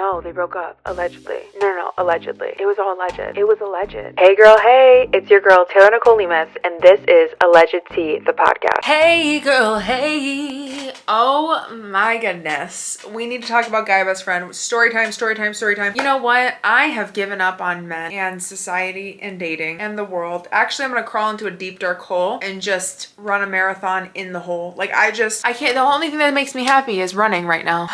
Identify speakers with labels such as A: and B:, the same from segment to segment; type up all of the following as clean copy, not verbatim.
A: No, they broke up. Allegedly. No, allegedly. It was all alleged. It was alleged. Hey girl, hey. It's your girl, Taylor-Nicole, and this is Alleged Tea, the podcast.
B: Hey girl, hey. Oh my goodness. We need to talk about Guy Best Friend. Storytime. You know what? I have given up on men and society and dating and the world. Actually, I'm gonna crawl into a deep dark hole and just run a marathon in the hole. Like I can't, the only thing that makes me happy is running right now.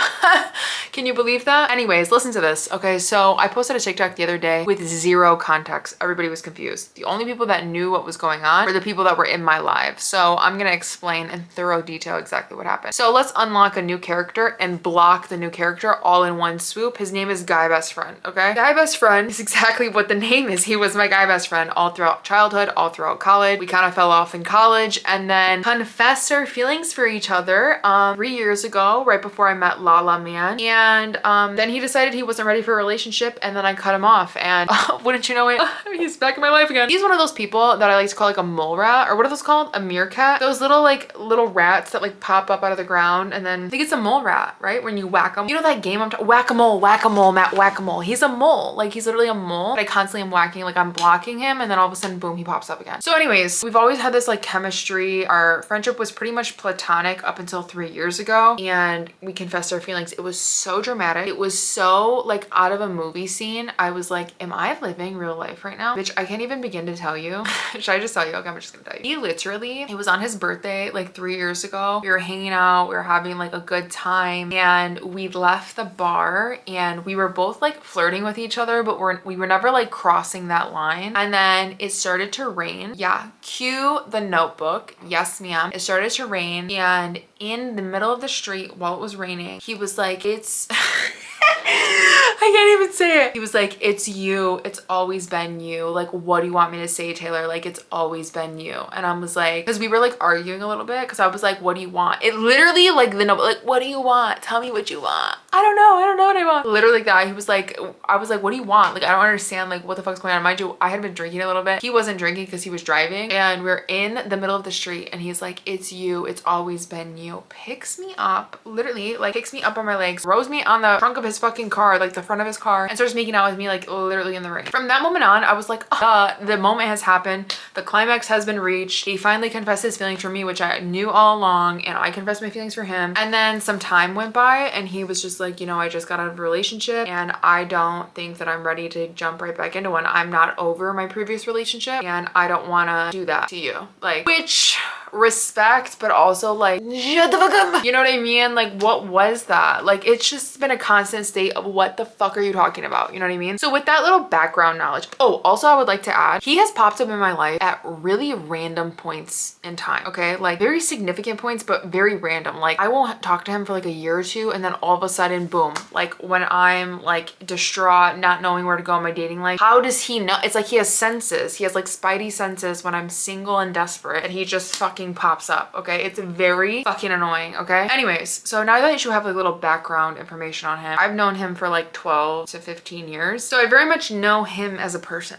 B: Can you believe that? Anyways, listen to this. Okay, so I posted a TikTok the other day with zero context. Everybody was confused. The only people that knew what was going on were the people that were in my live. So I'm gonna explain in thorough detail exactly what happened. So let's unlock a new character and block the new character all in one swoop. His name is Guy Best Friend, okay? Guy Best Friend is exactly what the name is. He was my guy best friend all throughout childhood, all throughout college. We kind of fell off in college and then confessed our feelings for each other 3 years ago, right before I met Llama man. And then he decided he wasn't ready for a relationship and then I cut him off. And wouldn't you know it, he's back in my life again. He's one of those people that I like to call like a mole rat, or what are those called? A meerkat? Those little rats that like pop up out of the ground, and then I think it's a mole rat, right? When you whack them. You know that game I'm talking, whack-a-mole, Matt, whack-a-mole. He's a mole. Like he's literally a mole. But I constantly am whacking, like I'm blocking him, and then all of a sudden, boom, he pops up again. So anyways, we've always had this like chemistry. Our friendship was pretty much platonic up until 3 years ago, and we confessed our feelings. It was so dramatic. It was so like out of a movie scene. I was like, am I living real life right now? Bitch, I can't even begin to tell you. Should I just tell you? Okay, I'm just gonna tell you. He literally, it was on his birthday like 3 years ago. We were hanging out, we were having like a good time, and we left the bar and we were both like flirting with each other, but we were never like crossing that line. And then it started to rain. Yeah, cue The Notebook. Yes, ma'am. It started to rain, and in the middle of the street while it was raining, he was like, it's I can't even say it. He was like, it's you. It's always been you. Like, what do you want me to say, Taylor? Like, it's always been you. And I was like, because we were like arguing a little bit, because I was like, what do you want? It literally like the note, like, what do you want? Tell me what you want. I don't know what I want. Literally like that. He was like, I was like, what do you want? Like, I don't understand like what the fuck's going on. Mind you, I had been drinking a little bit. He wasn't drinking because he was driving, and we're in the middle of the street and he's like, it's you. It's always been you. Picks me up, literally like picks me up on my legs, throws me on the trunk of his fucking car, like the front of his car, and starts making out with me like literally in the rain. From that moment on, I was like, the moment has happened. The climax has been reached. He finally confessed his feelings for me, which I knew all along, and I confessed my feelings for him. And then some time went by and he was just like, you know, I just got out of a relationship and I don't think that I'm ready to jump right back into one. I'm not over my previous relationship and I don't want to do that to you. Like, which respect, but also like, shut the fuck up. You know what I mean? Like, what was that? Like, it's just been a constant state of what the fuck are you talking about? You know what I mean? So with that little background knowledge, oh, also I would like to add, he has popped up in my life at really random points in time, okay? Like very significant points, but very random. Like I won't talk to him for like a year or two, and then all of a sudden, boom, like when I'm like distraught, not knowing where to go in my dating life, how does he know? It's like he has senses. He has like spidey senses when I'm single and desperate, and he just fucking pops up, okay? It's very fucking annoying, okay? Anyways, so now that you have a little background information on him, I've known him for like 12 to 15 years. So I very much know him as a person.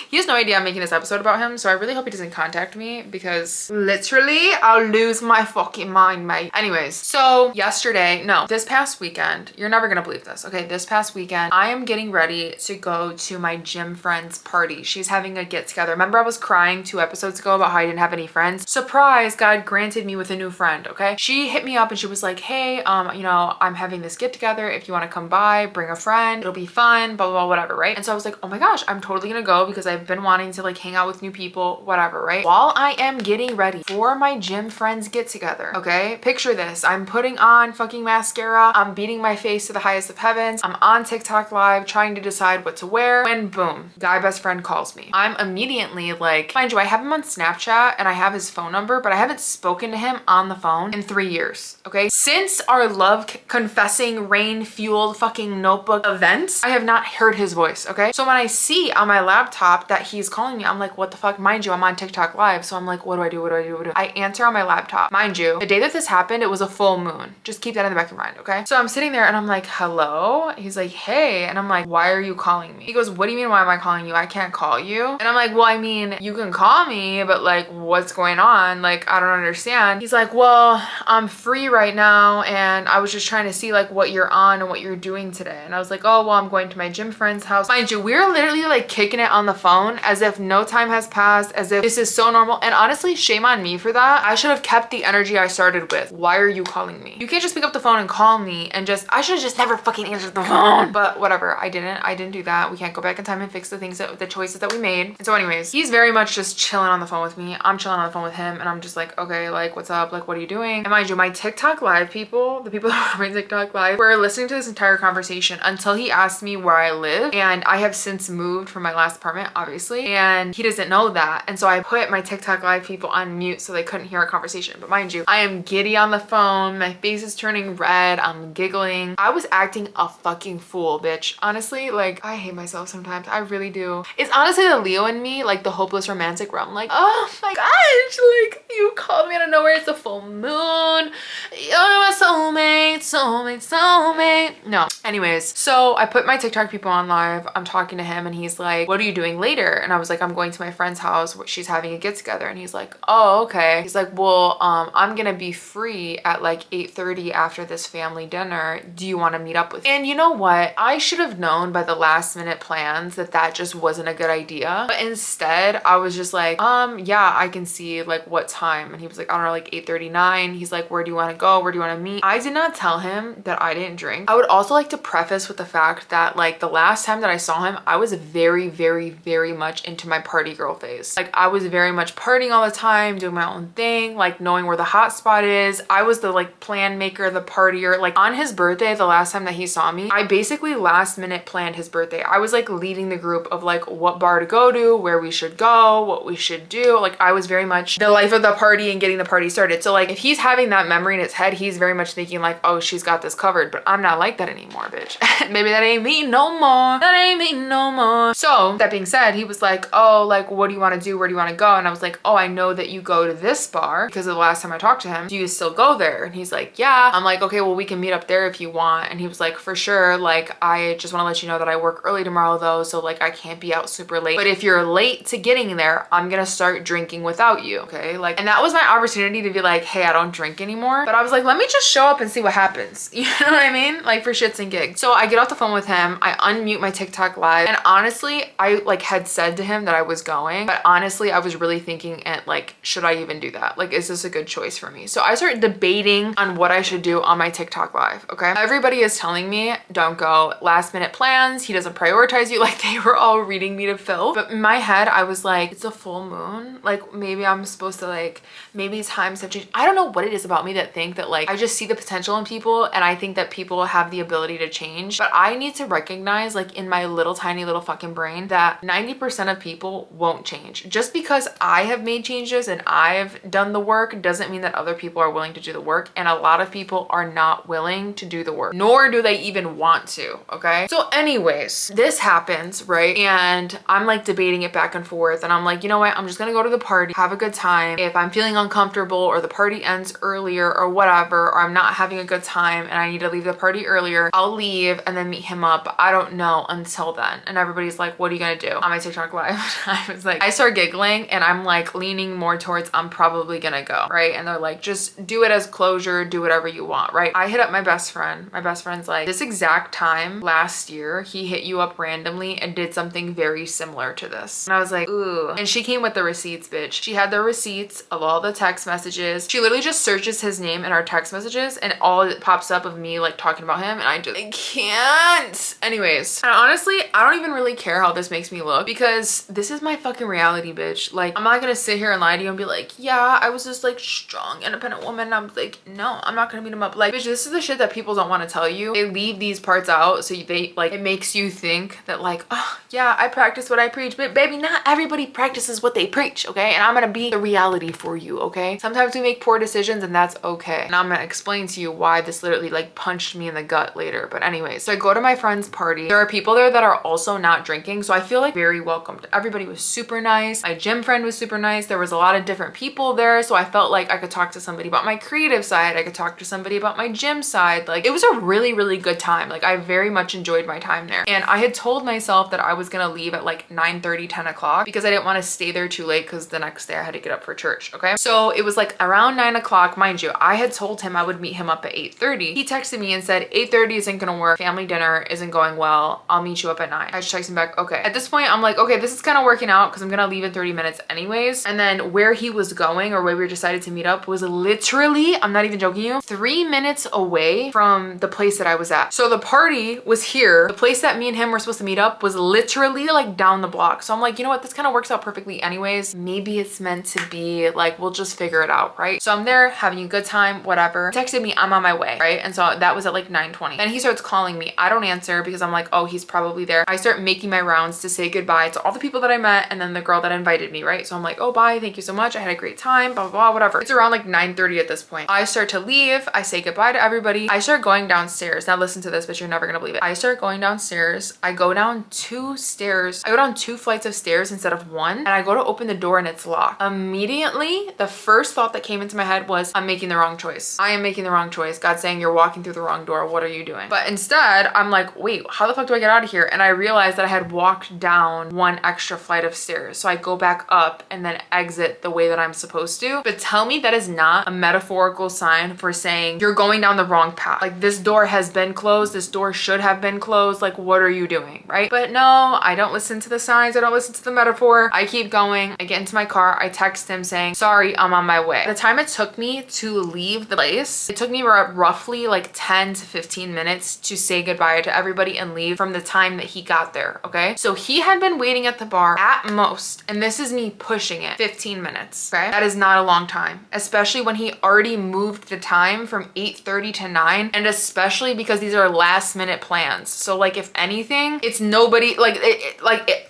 B: He has no idea I'm making this episode about him, so I really hope he doesn't contact me because literally I'll lose my fucking mind, mate. Anyways, so this past weekend, you're never gonna believe this, okay? This past weekend, I am getting ready to go to my gym friend's party. She's having a get together. Remember I was crying 2 episodes ago about how I didn't have any friends? Surprise, God granted me with a new friend, okay? She hit me up and she was like, hey, you know, I'm having this get together. If you want to come by, bring a friend. It'll be fun, blah, blah, blah, whatever, right? And so I was like, oh my gosh, I'm totally gonna go because I've been wanting to like hang out with new people, whatever, right? While I am getting ready for my gym friends get together, okay? Picture this. I'm putting on fucking mascara. I'm beating my face to the highest of heavens. I'm on TikTok live trying to decide what to wear, when boom, Guy Best Friend calls me. I'm immediately like, mind you, I have him on Snapchat and I have his phone number, but I haven't spoken to him on the phone in 3 years, okay? Since our love confessing rain-fueled fucking notebook events, I have not heard his voice, okay? So when I see on my laptop shocked that he's calling me. I'm like, what the fuck? Mind you, I'm on TikTok live. So I'm like, what do I do? What do I do? What do I do? I answer on my laptop. Mind you, the day that this happened, it was a full moon. Just keep that in the back of your mind, okay? So I'm sitting there and I'm like, hello? He's like, hey. And I'm like, why are you calling me? He goes, what do you mean, why am I calling you? I can't call you. And I'm like, well, I mean, you can call me, but like, what's going on? Like, I don't understand. He's like, well, I'm free right now and I was just trying to see like what you're on and what you're doing today. And I was like, oh, well, I'm going to my gym friend's house. Mind you, we're literally like kicking it on the phone as if no time has passed, as if this is so normal. And honestly, shame on me for that. I should have kept the energy I started with. Why are you calling me? You can't just pick up the phone and call me and I should have just never fucking answered the phone. But whatever, I didn't do that. We can't go back in time and fix the choices that we made. And so anyways, he's very much just chilling on the phone with me. I'm chilling on the phone with him and I'm just like, okay, like what's up? Like, what are you doing? And mind you, my TikTok live people, the people that are on my TikTok live, were listening to this entire conversation until he asked me where I live. And I have since moved from my last apartment, obviously. And he doesn't know that. And so I put my TikTok live people on mute so they couldn't hear our conversation. But mind you, I am giddy on the phone. My face is turning red. I'm giggling. I was acting a fucking fool, bitch. Honestly, like, I hate myself sometimes. I really do. It's honestly the Leo in me, like the hopeless romantic where I'm like, oh my gosh, like you called me out of nowhere. It's a full moon. You're my soulmate, soulmate, soulmate. No. Anyways, so I put my TikTok people on live. I'm talking to him and he's like, what are you doing later? And I was like, I'm going to my friend's house. She's having a get together. And he's like, oh, okay. He's like, well, I'm gonna be free at like 8:30 after this family dinner. Do you want to meet up with me? And you know what? I should have known by the last minute plans that that just wasn't a good idea. But instead, I was just like, yeah, I can see like what time. And he was like, I don't know, like 8:39. He's like, where do you want to go? Where do you want to meet? I did not tell him that I didn't drink. I would also like to preface with the fact that like the last time that I saw him, I was very, very, very much into my party girl phase. Like I was very much partying all the time, doing my own thing, like knowing where the hot spot is. I was the like plan maker, the partier. Like on his birthday, the last time that he saw me, I basically last minute planned his birthday. I was like leading the group of like what bar to go to, where we should go, what we should do. Like I was very much the life of the party and getting the party started. So like if he's having that memory in his head, he's very much thinking like, oh, she's got this covered. But I'm not like that anymore, bitch. Maybe that ain't me no more. That ain't me no more. So that being said, he was like, oh, like what do you want to do? Where do you want to go? And I was like, oh, I know that you go to this bar because of the last time I talked to him. Do you still go there? And he's like, yeah. I'm like, okay, well, we can meet up there if you want. And he was like, for sure. Like, I just want to let you know that I work early tomorrow though. So like, I can't be out super late. But if you're late to getting there, I'm going to start drinking without you. Okay. Like, and that was my opportunity to be like, hey, I don't drink anymore. But I was like, let me just show up and see what happens. You know what I mean? Like for shits and gigs. So I get off the phone with him. I unmute my TikTok live. And honestly, I like had said to him that I was going, but honestly, I was really thinking and like, should I even do that? Like, is this a good choice for me? So I started debating on what I should do on my TikTok live. Okay. Everybody is telling me don't go, last minute plans. He doesn't prioritize you. Like they were all reading me to filth. But in my head, I was like, it's a full moon. Like maybe I'm supposed to like, maybe times have changed. I don't know what it is about me that think that like, I just see the potential in people and I think that people have the ability to change. But I need to recognize like in my little tiny little fucking brain that 90% of people won't change. Just because I have made changes and I've done the work doesn't mean that other people are willing to do the work. And a lot of people are not willing to do the work, nor do they even want to. Okay. So anyways, this happens, right? And I'm like debating it back and forth. And I'm like, you know what? I'm just going to go to the party, have a good time. If I'm feeling uncomfortable or the party ends earlier or whatever, or I'm not having a good time and I need to leave the party earlier, I'll leave and then meet him up. I don't know until then. And everybody's like, what are you going to do? On my TikTok live, I was like, I start giggling and I'm like leaning more towards I'm probably going to go. Right. And they're like, just do it as closure, do whatever you want. Right. I hit up my best friend. My best friend's like, this exact time last year, he hit you up randomly and did something very similar to this. And I was like, ooh. And she came with the receipts, bitch. She had the receipts of all the text messages. She literally just searches his name in our text messages and all it pops up of me like talking about him. And I can't. Anyways, and honestly, I don't even really care how this makes me look because this is my fucking reality, bitch. Like, I'm not gonna sit here and lie to you and be like, yeah, I was this like strong, independent woman. And I'm like, no, I'm not gonna beat him up. Like, bitch, this is the shit that people don't want to tell you. They leave these parts out so they like, it makes you think that like, oh yeah, I practice what I preach. But baby, not everybody practices what they preach, okay? And I'm gonna be the reality for you, okay? Sometimes we make poor decisions and that's okay. And I'm gonna explain to you why this literally like punched me in the gut later. But anyways, so I go to my friend's party. There are people there that are also not drinking, so I feel like very welcomed. Everybody was super nice. My gym friend was super nice. There was a lot of different people there, so I felt like I could talk to somebody about my creative side. I could talk to somebody about my gym side. Like, it was a really, really good time. Like, I very much enjoyed my time there. And I had told myself that I was gonna leave at like 9:30, 10 o'clock because I didn't want to stay there too late because the next day I had to get up for church, okay? So it was like around 9 o'clock, mind you, I had told him I would meet him up at 8:30. He texted me and said, 8:30 isn't gonna work. Family dinner isn't going well. I'll meet you up at 9. I just texted him back, okay. At this point, I'm like, okay, this is kind of working out because I'm gonna leave in 30 minutes anyways. And then where he was going or where we decided to meet up was literally, I'm not even joking you, 3 minutes away from the place that I was at. So the party was here. The place that me and him were supposed to meet up was literally like down the block. So I'm like, you know what? This kind of works out perfectly anyways. Maybe it's meant to be, like, we'll just figure it out, right? So I'm there having a good time, whatever. He texted me, I'm on my way, right? And so that was at like 9:20. Then he starts calling me. I don't answer because I'm like, oh, he's probably there. I start making my rounds to say goodbye to all the people that I met and then the girl that invited me, right? So I'm like, oh, bye. Thank you so much. I had a great time, blah, blah, blah, whatever. It's around like 9:30 at this point. I start to leave. I say goodbye to everybody. I start going downstairs. Now listen to this, but you're never gonna believe it. I start going downstairs. I go down 2 stairs. I go down 2 flights of stairs instead of 1. And I go to open the door and it's locked. Immediately, the first thought that came into my head was, I'm making the wrong choice. I am making the wrong choice. God's saying you're walking through the wrong door. What are you doing? But instead, I'm like, wait, how the fuck do I get out of here? And I realized that I had walked down 1 extra flight of stairs. So I go back up and then exit the way that I'm supposed to. But tell me that is not a metaphorical sign for saying you're going down the wrong path. Like, this door has been closed. This door should have been closed. Like, what are you doing? Right? But no, I don't listen to the signs. I don't listen to the metaphor. I keep going. I get into my car. I text him saying, sorry, I'm on my way. The time it took me to leave the place, it took me roughly like 10 to 15 minutes to say goodbye to everybody and leave from the time that he got there, okay? So he had been waiting at the bar at most, and this is me pushing it, 15 minutes, okay? That is not a long time, especially when he already moved the time from 8:30 to 9, and especially because these are last minute plans. So like, if anything, it's nobody, like,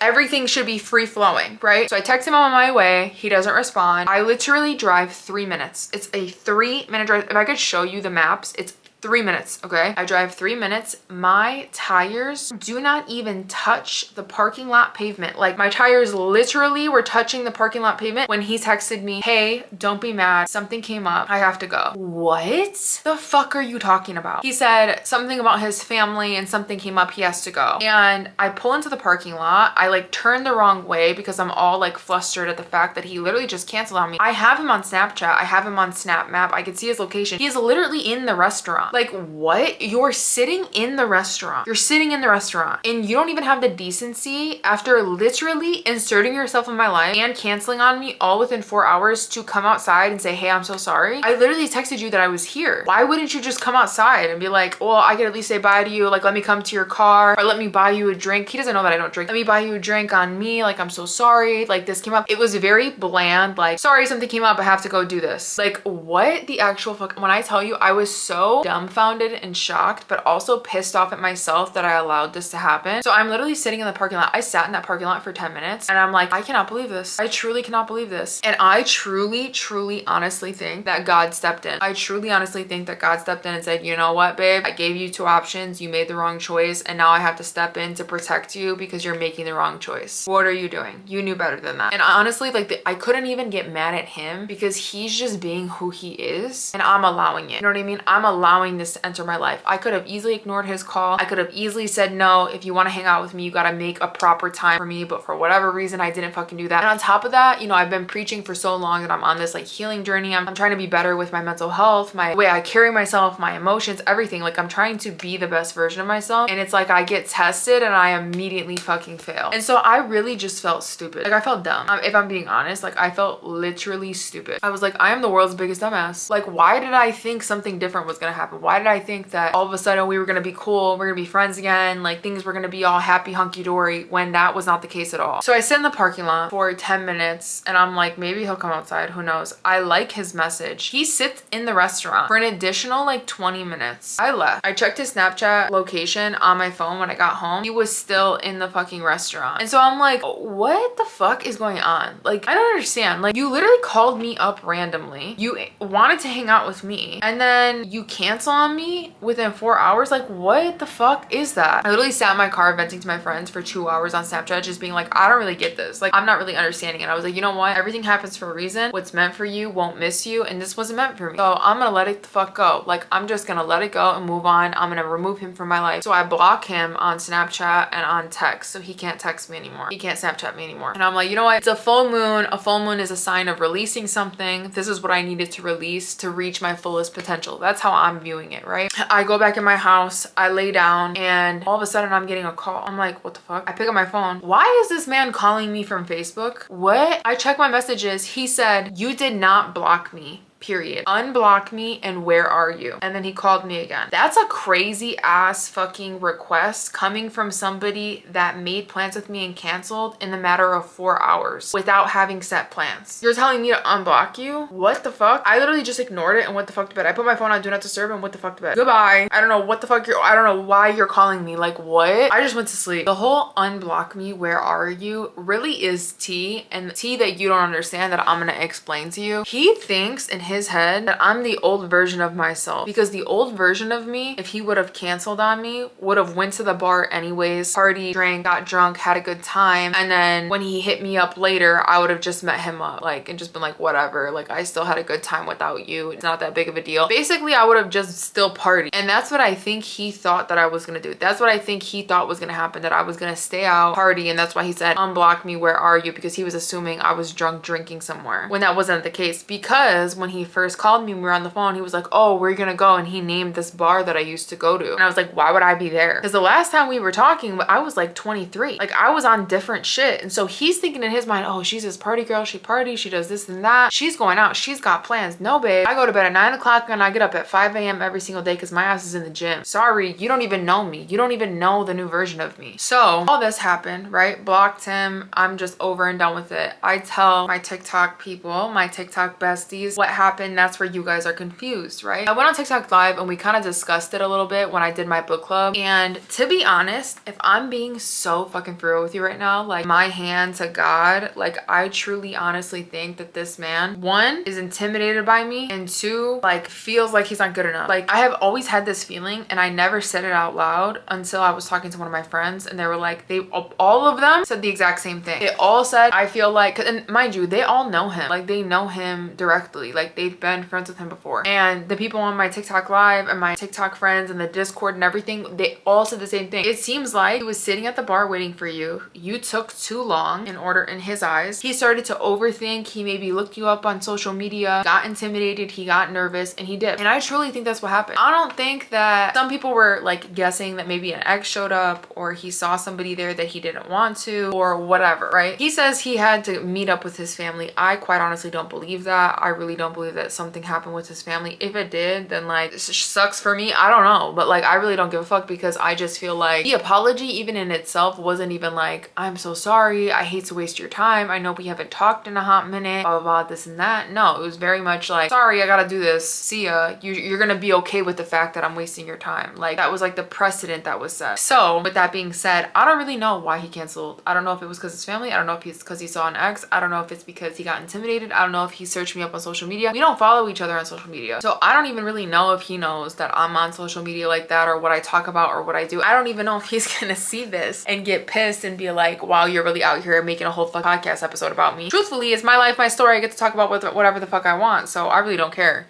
B: everything should be free flowing, right? So I text him on my way. He doesn't respond. I literally drive 3 minutes. It's a 3-minute drive. If I could show you the maps, it's 3 minutes, okay? I drive 3 minutes. My tires do not even touch the parking lot pavement. Like, my tires literally were touching the parking lot pavement when he texted me, hey, don't be mad. Something came up. I have to go. What the fuck are you talking about? He said something about his family and something came up. He has to go. And I pull into the parking lot. I like turn the wrong way because I'm all like flustered at the fact that he literally just canceled on me. I have him on Snapchat. I have him on Snap Map. I can see his location. He is literally in the restaurant. Like, what? You're sitting in the restaurant. You're sitting in the restaurant and you don't even have the decency, after literally inserting yourself in my life and canceling on me all within 4 hours, to come outside and say, hey, I'm so sorry. I literally texted you that I was here. Why wouldn't you just come outside and be like, well, I could at least say bye to you. Like, let me come to your car, or let me buy you a drink. He doesn't know that I don't drink. Let me buy you a drink on me. Like, I'm so sorry. Like, this came up. It was very bland. Like, sorry, something came up. I have to go do this. Like, what the actual fuck? When I tell you, I was so dumbfounded and shocked, but also pissed off at myself that I allowed this to happen. So I'm literally sitting in the parking lot. I sat in that parking lot for 10 minutes and I'm like, I cannot believe this. I truly cannot believe this. And I truly, honestly think that God stepped in. I truly, honestly think that God stepped in and said, you know what, babe? I gave you 2 options. You made the wrong choice. And now I have to step in to protect you because you're making the wrong choice. What are you doing? You knew better than that. And honestly, like, I couldn't even get mad at him because he's just being who he is and I'm allowing it. You know what I mean? I'm allowing this to enter my life. I could have easily ignored his call. I could have easily said, no, if you want to hang out with me, you got to make a proper time for me. But for whatever reason, I didn't fucking do that. And on top of that, you know, I've been preaching for so long that I'm on this like healing journey. I'm trying to be better with my mental health, my way I carry myself, my emotions, everything. Like, I'm trying to be the best version of myself. And it's like, I get tested and I immediately fucking fail. And so I really just felt stupid. Like, I felt dumb. If I'm being honest, like, I felt literally stupid. I was like, I am the world's biggest dumbass. Like, why did I think something different was going to happen? Why did I think that all of a sudden we were going to be cool, we're going to be friends again, like things were going to be all happy hunky-dory, when that was not the case at all? So I sit in the parking lot for 10 minutes and I'm like, maybe he'll come outside, who knows? I like his message. He sits in the restaurant for an additional like 20 minutes. I left. I checked his Snapchat location on my phone when I got home. He was still in the fucking restaurant. And so I'm like, what the fuck is going on? Like, I don't understand. Like, you literally called me up randomly. You wanted to hang out with me and then you canceled cancel on me within 4 hours? Like, what the fuck is that? I literally sat in my car venting to my friends for 2 hours on Snapchat, just being like, I don't really get this. Like, I'm not really understanding it. I was like, you know what? Everything happens for a reason. What's meant for you won't miss you, and this wasn't meant for me. So I'm gonna let it the fuck go. Like, I'm just gonna let it go and move on. I'm gonna remove him from my life. So I block him on Snapchat and on text, so he can't text me anymore. He can't Snapchat me anymore. And I'm like, you know what? It's a full moon. A full moon is a sign of releasing something. This is what I needed to release to reach my fullest potential. That's how I'm viewing it, right? I go back in my house, I lay down, and all of a sudden I'm getting a call. I'm like, what the fuck? I pick up my phone. Why is this man calling me from Facebook? What? I check my messages. He said, you did not block me. Period. Unblock me, and where are you? And then he called me again. That's a crazy ass fucking request coming from somebody that made plans with me and canceled in the matter of 4 hours without having set plans. You're telling me to unblock you? What the fuck? I literally just ignored it and went the fuck to bed. I put my phone on do not disturb and went the fuck to bed. Goodbye. I don't know what the fuck I don't know why you're calling me. Like, what? I just went to sleep. The whole unblock me, where are you really is tea, and the tea that you don't understand that I'm gonna explain to you. He thinks in his head that I'm the old version of myself, because the old version of me, if he would have canceled on me, would have went to the bar anyways, party, drank, got drunk, had a good time, and then when he hit me up later, I would have just met him up, like, and just been like, whatever, like, I still had a good time without you. It's not that big of a deal. Basically, I would have just still partied. And that's what I think he thought that I was gonna do. That's what I think he thought was gonna happen, that I was gonna stay out, party, and that's why he said, unblock me, where are you? Because he was assuming I was drunk drinking somewhere, when that wasn't the case. Because when he first called me and we were on the phone, he was like, oh, we're gonna go, and he named this bar that I used to go to. And I was like, why would I be there? Because the last time we were talking, I was like 23. Like, I was on different shit. And so he's thinking in his mind, oh, she's this party girl, she parties, she does this and that, she's going out, she's got plans. No, babe, I go to bed at 9 o'clock and I get up at 5 a.m. every single day because my ass is in the gym. Sorry, you don't even know me. You don't even know the new version of me. So all this happened, right? Blocked him. I'm just over and done with it. I tell my TikTok people, my TikTok besties, what happened. That's where you guys are confused, right? I went on TikTok live and we kind of discussed it a little bit when I did my book club. And to be honest, if I'm being so fucking for real with you right now, like, my hand to God, like, I truly honestly think that this man, one, is intimidated by me, and two, like, feels like he's not good enough. Like, I have always had this feeling, and I never said it out loud until I was talking to one of my friends, and they were like, all of them said the exact same thing. They all said, I feel like, and mind you, they all know him. Like, they know him directly. Like, they've been friends with him before. And the people on my TikTok live and my TikTok friends and the Discord and everything, they all said the same thing. It seems like he was sitting at the bar waiting for you. You took too long in order in his eyes. He started to overthink. He maybe looked you up on social media, got intimidated, he got nervous, and he did. And I truly think that's what happened. I don't think that some people were like guessing that maybe an ex showed up, or he saw somebody there that he didn't want to, or whatever, right? He says he had to meet up with his family. I quite honestly don't believe that. I really don't believe that something happened with his family. If it did, then like, this sucks for me. I don't know, but like, I really don't give a fuck, because I just feel like the apology even in itself wasn't even like, I'm so sorry, I hate to waste your time, I know we haven't talked in a hot minute, blah, blah, blah, this and that. No, it was very much like, sorry, I gotta do this, see ya. You're gonna be okay with the fact that I'm wasting your time. Like, that was like the precedent that was set. So with that being said, I don't really know why he canceled. I don't know if it was because his family, I don't know if it's because he saw an ex, I don't know if it's because he got intimidated, I don't know if he searched me up on social media. We don't follow each other on social media, so I don't even really know if he knows that I'm on social media like that, or what I talk about, or what I do. I don't even know if he's gonna see this and get pissed and be like, wow, you're really out here making a whole podcast episode about me. Truthfully, it's my life, my story. I get to talk about whatever the fuck I want, so I really don't care.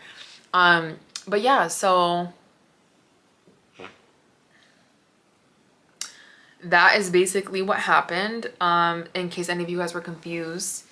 B: But yeah, so that is basically what happened. In case any of you guys were confused.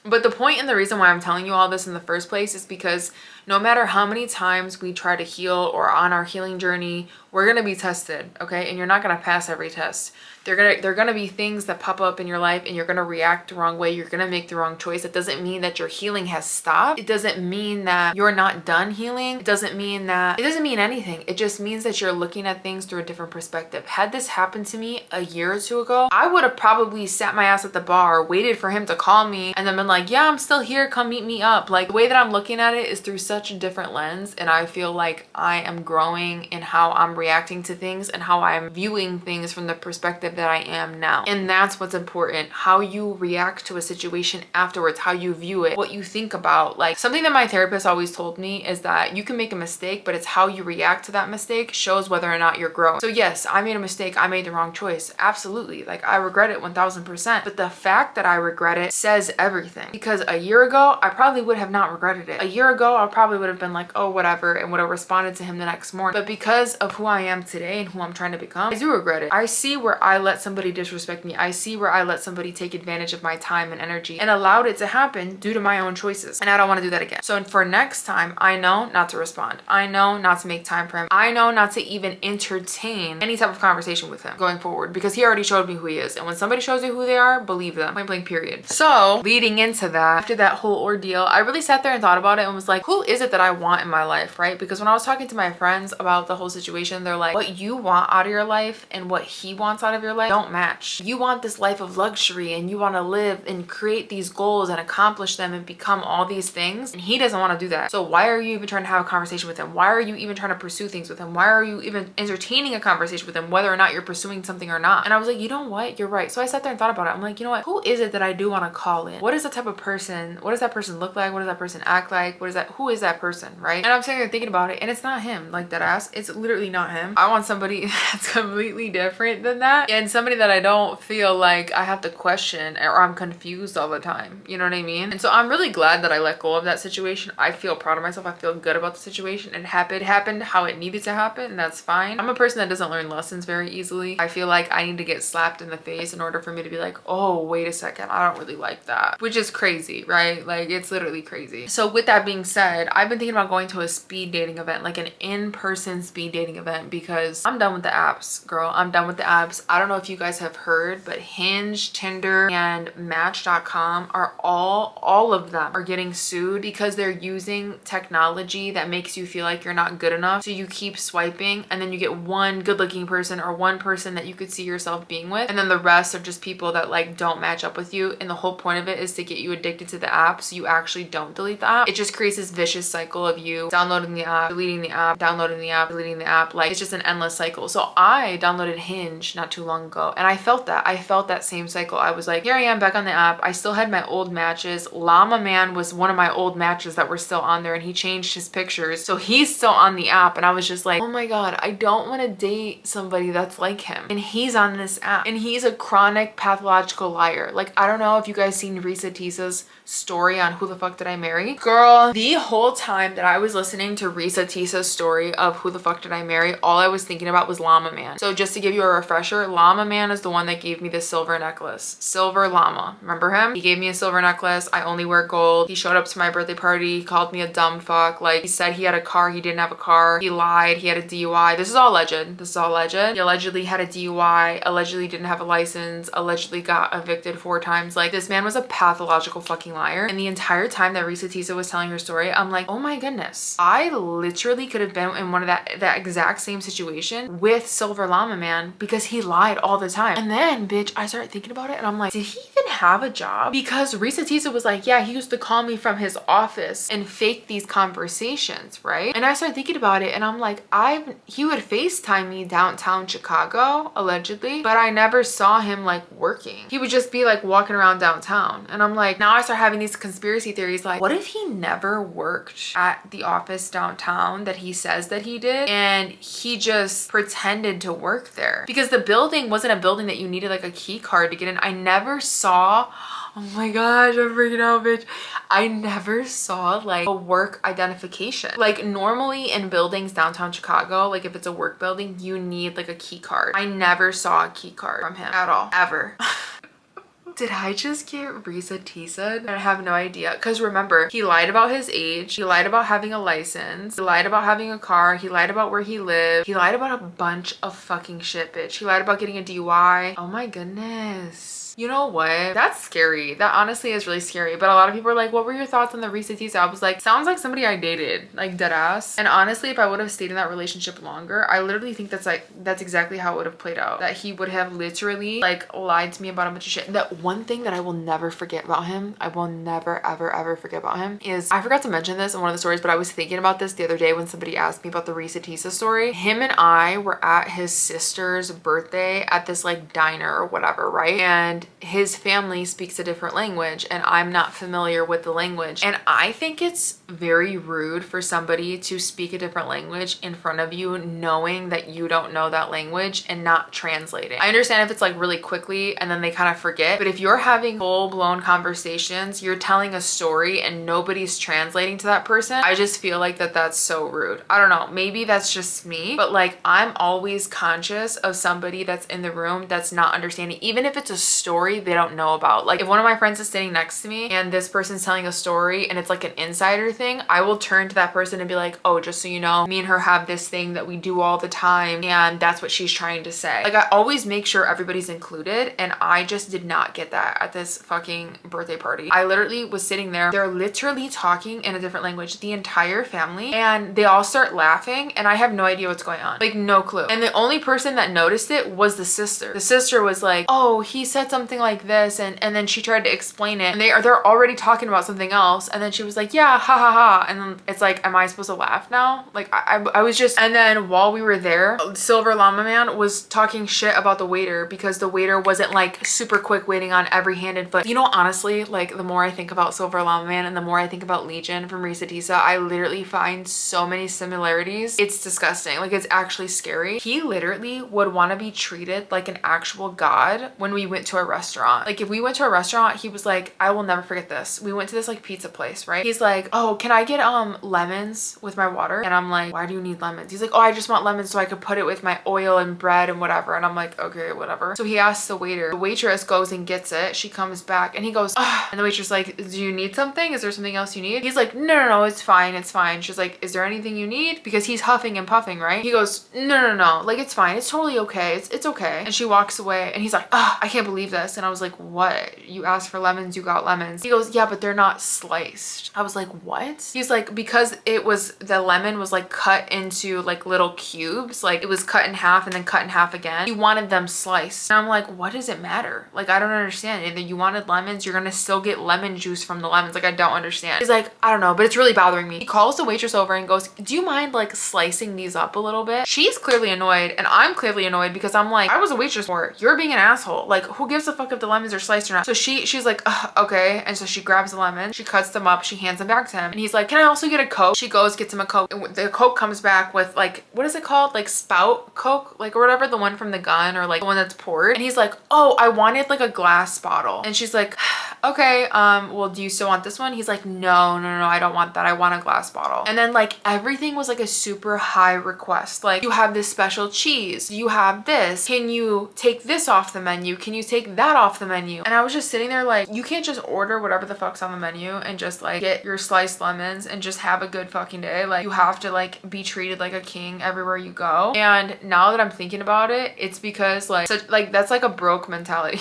B: But the point and the reason why I'm telling you all this in the first place is because no matter how many times we try to heal or on our healing journey, we're gonna be tested, okay? And you're not gonna pass every test. They're gonna be things that pop up in your life and you're gonna react the wrong way. You're gonna make the wrong choice. It doesn't mean that your healing has stopped. It doesn't mean that you're not done healing. It doesn't mean anything. It just means that you're looking at things through a different perspective. Had this happened to me a year or two ago, I would have probably sat my ass at the bar, waited for him to call me, and then been like, yeah, I'm still here, come meet me up. Like, the way that I'm looking at it is through such a different lens, and I feel like I am growing in how I'm reacting to things and how I'm viewing things from the perspective that I am now. And that's what's important. How you react to a situation afterwards, how you view it, what you think about. Like, something that my therapist always told me is that you can make a mistake, but it's how you react to that mistake shows whether or not you're growing. So yes, I made a mistake. I made the wrong choice. Absolutely. Like, I regret it 1000%. But the fact that I regret it says everything. Because a year ago, I probably would have not regretted it. A year ago, I probably would have been like, oh, whatever, and would have responded to him the next morning. But because of who I am today and who I'm trying to become, I do regret it. I see where I let somebody disrespect me. I see where I let somebody take advantage of my time and energy and allowed it to happen due to my own choices. And I don't want to do that again. So for next time, I know not to respond. I know not to make time for him. I know not to even entertain any type of conversation with him going forward, because he already showed me who he is. And when somebody shows you who they are, believe them. Point blank, period. So leading into that, after that whole ordeal, I really sat there and thought about it and was like, who is it that I want in my life, right? Because when I was talking to my friends about the whole situation, they're like, what you want out of your life and what he wants out of your life don't match. You want this life of luxury and you want to live and create these goals and accomplish them and become all these things, and he doesn't want to do that. So why are you even trying to have a conversation with him? Why are you even trying to pursue things with him? Why are you even entertaining a conversation with him, whether or not you're pursuing something or not? And I was like, you know what, you're right. So I sat there and thought about it. I'm like, you know what, who is it that I do want to call in? What is the type of person? What does that person look like? What does that person act like? Who is that person, right? And I'm sitting there thinking about it, and it's not him. Like, that ass, it's literally not him. I want somebody that's completely different than that, and somebody that I don't feel like I have to question or I'm confused all the time. You know what I mean? And so I'm really glad that I let go of that situation. I feel proud of myself. I feel good about the situation. It happened how it needed to happen, and that's fine. I'm a person that doesn't learn lessons very easily. I feel like I need to get slapped in the face in order for me to be like, oh, wait a second, I don't really like that, which is crazy, right? Like, it's literally crazy. So with that being said, I've been thinking about going to a speed dating event, like an in-person speed dating event, because I'm done with the apps, girl. I'm done with the apps. I don't know if you guys have heard, but Hinge, Tinder, and Match.com are all of them are getting sued because they're using technology that makes you feel like you're not good enough. So you keep swiping, and then you get one good-looking person or one person that you could see yourself being with, and then the rest are just people that like don't match up with you. And the whole point of it is to get you addicted to the app so you actually don't delete the app. It just creates this vicious cycle of you downloading the app, deleting the app, downloading the app, deleting the app. Like, it's just an endless cycle. So I downloaded Hinge not too long ago, and I felt that same cycle. I was like, here I am back on the app. I still had my old matches. Llama Man was one of my old matches that were still on there, and he changed his pictures, so he's still on the app. And I was just like, oh my god, I don't want to date somebody that's like him, and he's on this app, and he's a chronic pathological liar. Like, I don't know if you guys seen Reesa Teesa's story on Who the Fuck Did I Marry? Girl, the whole time that I was listening to Reesa Teesa's story of Who the Fuck Did I Marry, all I was thinking about was Llama Man. So just to give you a refresher, Llama Man is the one that gave me this silver necklace. Silver Llama. Remember him? He gave me a silver necklace. I only wear gold. He showed up to my birthday party. He called me a dumb fuck. Like, he said he had a car. He didn't have a car. He lied. He had a DUI. This is all alleged. This is all alleged. He allegedly had a DUI. Allegedly didn't have a license. Allegedly got evicted 4 times. Like, this man was a pathological fucking liar. And the entire time that Reesa Teesa was telling her story, I'm like, oh my goodness. I literally could have been in one of that exact same situation with Silver Llama Man, because he lied all the time. And then, bitch, I started thinking about it, and I'm like, did he even have a job? Because Reesa Teesa was like, yeah, he used to call me from his office and fake these conversations, right? And I started thinking about it, and I'm like, he would FaceTime me downtown Chicago, allegedly, but I never saw him like working. He would just be like walking around downtown. And I'm like, now I start having these conspiracy theories, like, what if he never worked at the office downtown that he says that he did, and he just pretended to work there? Because the building wasn't a building that you needed like a key card to get in. I never saw, oh my gosh, I'm freaking out, bitch. I never saw like a work identification. Like, normally in buildings downtown Chicago, like if it's a work building, you need like a key card. I never saw a key card from him at all, ever. Did I just get Reesa Teesa? I have no idea. Because remember, he lied about his age. He lied about having a license. He lied about having a car. He lied about where he lived. He lied about a bunch of fucking shit, bitch. He lied about getting a DUI. Oh my goodness. You know what? That's scary. That honestly is really scary. But a lot of people are like, what were your thoughts on the Reesa Teesa? I was like, sounds like somebody I dated, like dead ass. And honestly, if I would have stayed in that relationship longer, I literally think that's exactly how it would have played out. That he would have literally like lied to me about a bunch of shit. That one thing that I will never forget about him, I will never, ever, ever forget about him is, I forgot to mention this in one of the stories, but I was thinking about this the other day when somebody asked me about the Reesa Teesa story. Him and I were at his sister's birthday at this like diner or whatever, right? And his family speaks a different language and I'm not familiar with the language. And I think it's very rude for somebody to speak a different language in front of you knowing that you don't know that language and not translate it. I understand if it's like really quickly and then they kind of forget, but if you're having full-blown conversations, you're telling a story and nobody's translating to that person, I just feel like that's so rude. I don't know, maybe that's just me, but like I'm always conscious of somebody that's in the room that's not understanding, even if it's a story they don't know about. Like if one of my friends is sitting next to me and this person's telling a story and it's like an insider thing, I will turn to that person and be like, oh, just so you know, me and her have this thing that we do all the time and that's what she's trying to say. Like I always make sure everybody's included, and I just did not get that at this fucking birthday party. I literally was sitting there, they're literally talking in a different language, the entire family, and they all start laughing and I have no idea what's going on, like no clue. And the only person that noticed it was the sister. The sister was like, oh, he said something like this, and then she tried to explain it and they're already talking about something else, and then she was like, yeah, ha ha ha, and then it's like, am I supposed to laugh now? Like I was just, and then while we were there, Silver Llama Man was talking shit about the waiter because the waiter wasn't like super quick waiting on every hand and foot. You know, honestly, like the more I think about Silver Llama Man and the more I think about Legion from Reesa Teesa, I literally find so many similarities. It's disgusting. Like it's actually scary. He literally would want to be treated like an actual god when we went to a restaurant. Like if we went to a restaurant, he was like, I will never forget this. We went to this like pizza place, right? He's like, oh, can I get lemons with my water? And I'm like, why do you need lemons? He's like, oh, I just want lemons so I could put it with my oil and bread and whatever. And I'm like, okay, whatever. So he asks the waiter. The waitress goes and gets it. She comes back and he goes, ah. And the waitress like, do you need something? Is there something else you need? He's like, no, no, no, it's fine. It's fine. She's like, is there anything you need? Because he's huffing and puffing, right? He goes, no, no, no, like it's fine. It's totally okay. It's okay. And she walks away and he's like, ah, I can't believe this. And I was like, what? You asked for lemons, you got lemons. He goes, yeah, but they're not sliced. I was like, what? He's like, because the lemon was like cut into like little cubes. Like it was cut in half and then cut in half again. He wanted them sliced. And I'm like, what does it matter? Like, I don't understand. Either you wanted lemons, you're gonna still get lemon juice from the lemons. Like, I don't understand. He's like, I don't know, but it's really bothering me. He calls the waitress over and goes, do you mind like slicing these up a little bit? She's clearly annoyed and I'm clearly annoyed because I'm like, I was a waitress for, you're being an asshole. Like, who gives a fuck if the lemons are sliced or not? So she's like, okay. And so she grabs the lemon, she cuts them up, she hands them back to him. And he's like, can I also get a Coke? She goes, gets him a Coke. And the Coke comes back with like, what is it called? Like spout Coke, like or whatever, the one from the gun or like the one that's poured. And he's like, oh, I wanted like a glass bottle. And she's like, okay, well, do you still want this one? He's like, no, no, no, I don't want that. I want a glass bottle. And then like everything was like a super high request. Like, you have this special cheese, you have this, can you take this off the menu? Can you take that off the menu? And I was just sitting there like, you can't just order whatever the fuck's on the menu and just like get your sliced lemons and just have a good fucking day. Like, you have to like be treated like a king everywhere you go. And now that I'm thinking about it, it's because like, that's like a broke mentality.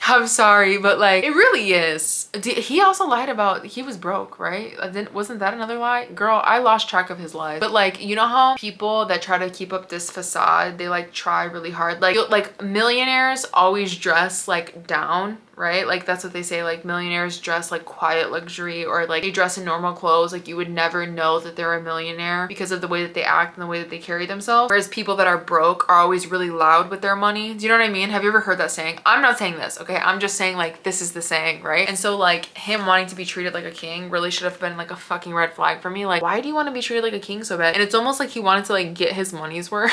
B: I'm sorry, but like it really is. He also lied about he was broke, right? Wasn't that another lie? Girl, I lost track of his lies. But like, you know how people that try to keep up this facade, they like try really hard. Like millionaires always dress like down, right? Like that's what they say, like millionaires dress like quiet luxury, or like they dress in normal clothes. Like you would never know that they're a millionaire because of the way that they act and the way that they carry themselves. Whereas people that are broke are always really loud with their money. Do you know what I mean? Have you ever heard that saying? I'm not saying this, okay? I'm just saying like this is the saying, right? And so like him wanting to be treated like a king really should have been like a fucking red flag for me. Like, why do you want to be treated like a king so bad? And it's almost like he wanted to like get his money's worth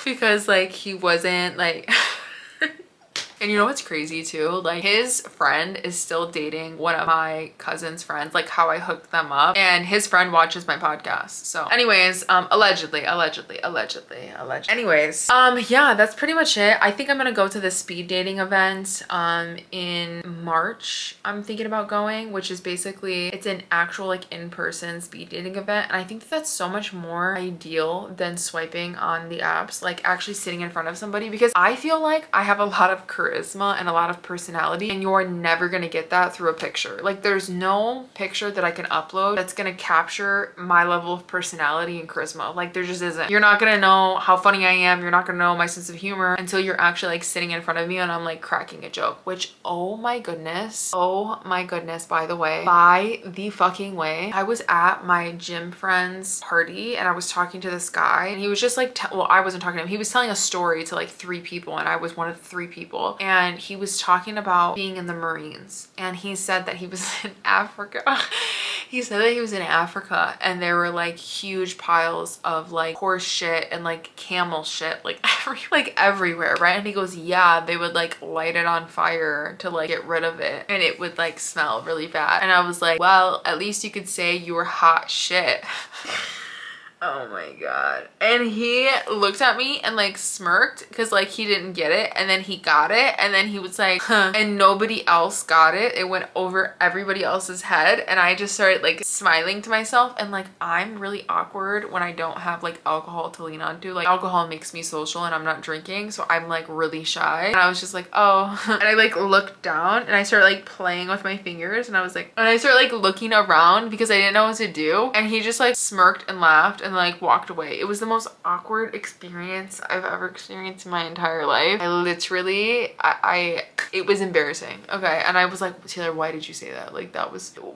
B: because like he wasn't like And you know what's crazy too? Like his friend is still dating one of my cousin's friends, like how I hooked them up, and his friend watches my podcast. So anyways, allegedly. Anyways, yeah, that's pretty much it. I think I'm gonna go to the speed dating event in March. I'm thinking about going, which is basically, it's an actual like in-person speed dating event. And I think that's so much more ideal than swiping on the apps, like actually sitting in front of somebody, because I feel like I have a lot of charisma charisma and a lot of personality, and you're never gonna get that through a picture. Like there's no picture that I can upload that's gonna capture my level of personality and charisma. Like there just isn't. You're not gonna know how funny I am. You're not gonna know my sense of humor until you're actually like sitting in front of me and I'm like cracking a joke, which oh my goodness, by the fucking way, I was at my gym friend's party and I was talking to this guy and he was just like, well, I wasn't talking to him. He was telling a story to like 3 people and I was one of the 3 people. And he was talking about being in the Marines and he said that he was in Africa. He said that he was in Africa and there were like huge piles of like horse shit and like camel shit like everywhere, right? And he goes, yeah, they would like light it on fire to like get rid of it and it would like smell really bad. And I was like, well, at least you could say you were hot shit. Oh my god. And he looked at me and like smirked because like he didn't get it, and then he got it, and then he was like, huh, and nobody else got it. It went over everybody else's head, and I just started like smiling to myself. And like I'm really awkward when I don't have like alcohol to lean onto. Like alcohol makes me social and I'm not drinking, so I'm like really shy. And I was just like, oh. And I like looked down and I started like playing with my fingers, and I was like, and I started like looking around because I didn't know what to do, and he just like smirked and laughed and like walked away. It was the most awkward experience I've ever experienced in my entire life. I literally, it was embarrassing. Okay. And I was like, Taylor, why did you say that? Like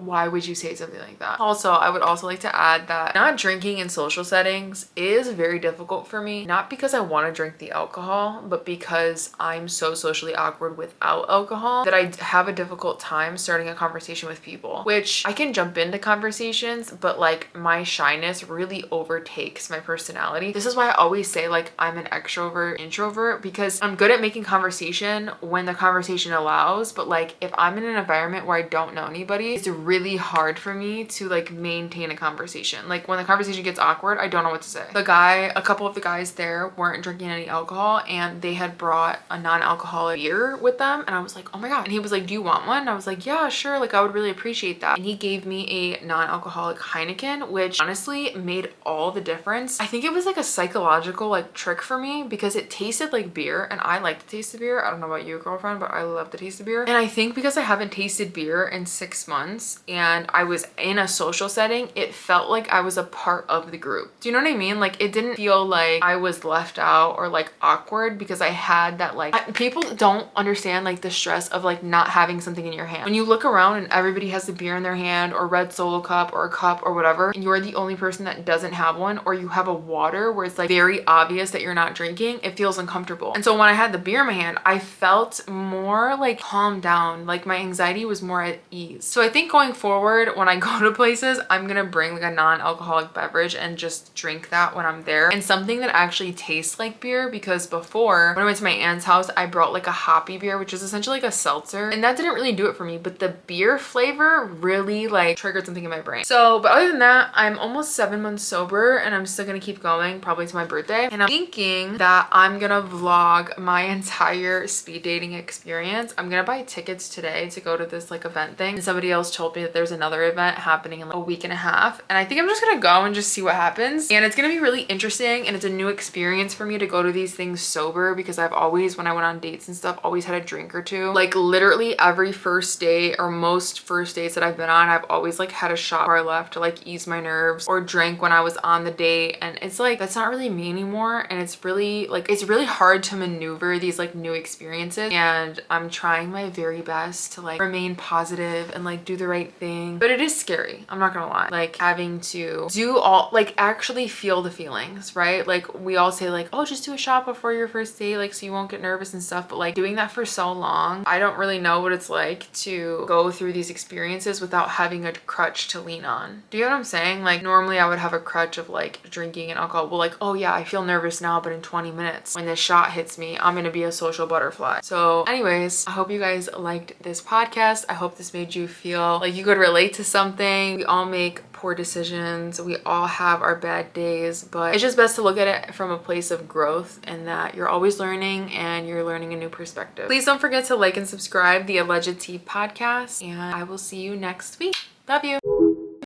B: why would you say something like that? Also, I would also like to add that not drinking in social settings is very difficult for me. Not because I want to drink the alcohol, but because I'm so socially awkward without alcohol that I have a difficult time starting a conversation with people, which I can jump into conversations, but like my shyness really overtakes my personality. This is why I always say like I'm an extrovert introvert, because I'm good at making conversation when the conversation allows, but like if I'm in an environment where I don't know anybody, it's really hard for me to like maintain a conversation. Like when the conversation gets awkward, I don't know what to say. A couple of the guys there weren't drinking any alcohol and they had brought a non-alcoholic beer with them, and I was like, oh my god. And he was like, do you want one? And I was like, yeah, sure, like I would really appreciate that. And he gave me a non-alcoholic Heineken, which honestly made all the difference. I think it was like a psychological like trick for me because it tasted like beer and I like the taste of beer. I don't know about you, girlfriend, but I love the taste of beer. And I think because I haven't tasted beer in 6 months and I was in a social setting, it felt like I was a part of the group. Do you know what I mean? Like it didn't feel like I was left out or like awkward because I had that like, people don't understand like the stress of like not having something in your hand. When you look around and everybody has the beer in their hand or red Solo cup or a cup or whatever, and you're the only person that doesn't have one, or you have a water where it's like very obvious that you're not drinking, it feels uncomfortable. And so when I had the beer in my hand, I felt more like calmed down, like my anxiety was more at ease. So I think going forward, when I go to places, I'm gonna bring like a non-alcoholic beverage and just drink that when I'm there, and something that actually tastes like beer, because before when I went to my aunt's house, I brought like a hoppy beer, which is essentially like a seltzer, and that didn't really do it for me, but the beer flavor really like triggered something in my brain. So, but other than that, I'm almost 7 months sober and I'm still gonna keep going probably to my birthday, and I'm thinking that I'm gonna vlog my entire speed dating experience. I'm gonna buy tickets today to go to this like event thing, and somebody else told me that there's another event happening in like a week and a half, and I think I'm just gonna go and just see what happens. And it's gonna be really interesting, and it's a new experience for me to go to these things sober, because I've always, when I went on dates and stuff, always had a drink or two. Like literally every first date or most first dates that I've been on, I've always like had a shot before I left to like ease my nerves, or drank when I was on the date, and it's like that's not really me anymore. And it's really like, it's really hard to maneuver these like new experiences, and I'm trying my very best to like remain positive and like do the right thing, but it is scary, I'm not gonna lie. Like having to do all, like actually feel the feelings, right? Like we all say like, oh, just do a shot before your first date, like so you won't get nervous and stuff, but like doing that for so long, I don't really know what it's like to go through these experiences without having a crutch to lean on. Do you know what I'm saying? Like normally I would have a crutch of like drinking and alcohol. Well, like, oh yeah, I feel nervous now, but in 20 minutes when this shot hits me, I'm gonna be a social butterfly. So anyways, I hope you guys liked this podcast. I hope this made you feel like you could relate to something. We all make poor decisions, we all have our bad days, but it's just best to look at it from a place of growth, and that you're always learning and you're learning a new perspective. Please don't forget to like and subscribe the Alleged Tea podcast, and I will see you next week. Love you.